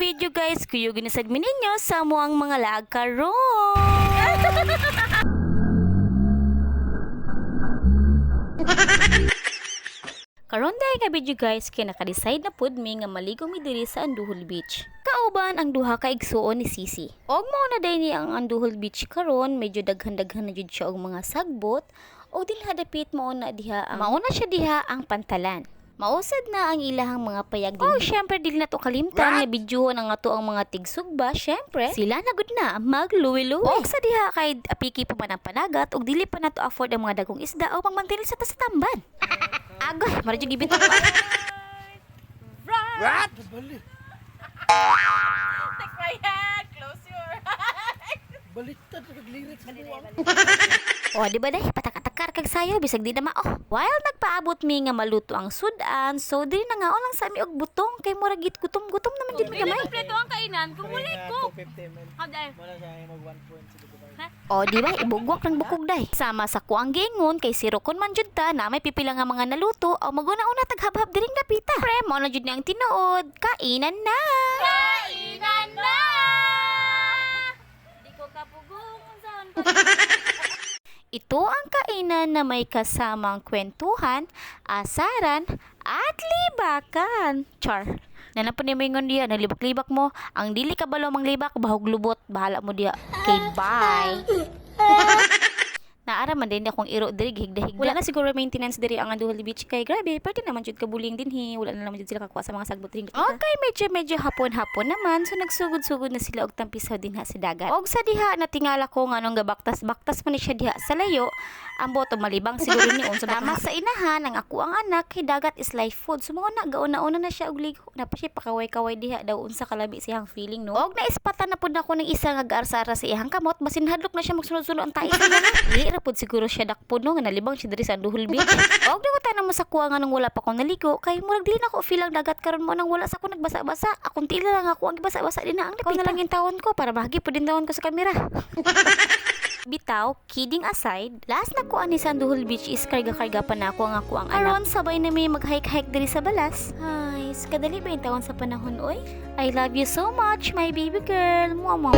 video guys, kuyo ginisagmin ninyo sa muang mga lag karon. Karon dahil nga video guys, kaya naka-decide na pud mi nga maligo mi diri sa Anduhol Beach. Kauban ang duha ka igsuon ni Sisi. Og mao na day ni ang Anduhol Beach karon, medyo daghan-daghan na jud siya og mga sagbot, og dilha dapit mao na siya diha ang pantalan. Mausad na ang ilahang mga payag din. Oh, syempre dili na to kalimtan nga bidyuhon ang ato ang mga tigsugba. Syempre, sila na gud na magluwi-luwi. Og sa diha kay apiki pa man ang panagat og dili pa nato afford ang mga dagong isda o pangmantinil sa tamban. Agoy, mara jud gibitaw pa. What? Take my hand, close your eyes. Baliktad sa lyrics mo. O, di ba day, patakatakar kag sayo, bisag di na mao. While nagpaabot mi nga maluto ang sudan, so dili na nga lang sa mi og butong, kay murag gutom naman jud mi Dili gamay. kompleto ang kainan kung wala ko. 250 ml. Haday. Wala siya mag 1 point sa dito. O, di ba, ibugwak ng bukog day. Sama sa kuang gingon, kay sirokon man jud ta, na may pipila nga mga naluto, o maguna-una taghab-hab diring napita. Pre, mo na jud ni ang tinuod, kainan na! Kainan na! Di ko kapugong saan pa. Ito ang kainan na may kasamang kwentuhan, asaran, at libakan. Char. Nanapon ni Mingon diya, naglibak-libak mo. Ang dili ka balo manglibak, bahog lubot. Bahala mo diya. Okay, bye. Naara man din akong iro diri higda-higda. Wala na siguro maintenance diri ang Anduhol Beach kay grabe, pwede naman jud kabuling din hi. Wala na naman jud sila kakuha sa mga sagbot ring. Okay, medyo hapon-hapon naman, so nagsugod-sugod na sila og tampisaw din ha sa dagat. Og sa diha natingala ko nganong gabaktas-baktas man ni siya diha sa layo. Ang boto malibang siguro ni unsa tama sa inahan ang ako ang anak kay dagat is life food. So mga gauna-una na siya og ligo. Na pa siya pakaway-kaway diha daw unsa kalabi siyang feeling no. Og naispatan na pud ako ng isa nga garsara sa iyang kamot, basin hadlok na siya magsunod-sunod ang tayo sa pud siguro siya dakpod no nga nalibang siya diri sa Anduhol Beach. Og daw tanang mo sa kuha nga nang wala pa ko naligo kay murag dili na ko feel ang dagat karon mo nang wala sa ko nagbasa-basa. Akong tila lang ako ang gibasa-basa din na ang napita. Ko na lang intawon ko para bahagi pud din tawon ko sa kamera. Bitaw, kidding aside, last na kuan ni sa Anduhol Beach is karga-karga pa na ako ang anak. Aron sabay na may mag-hike-hike diri sa balas. Ay, kadali ba yung tawon sa panahon oy? I love you so much, my baby girl. Mwah, mwah.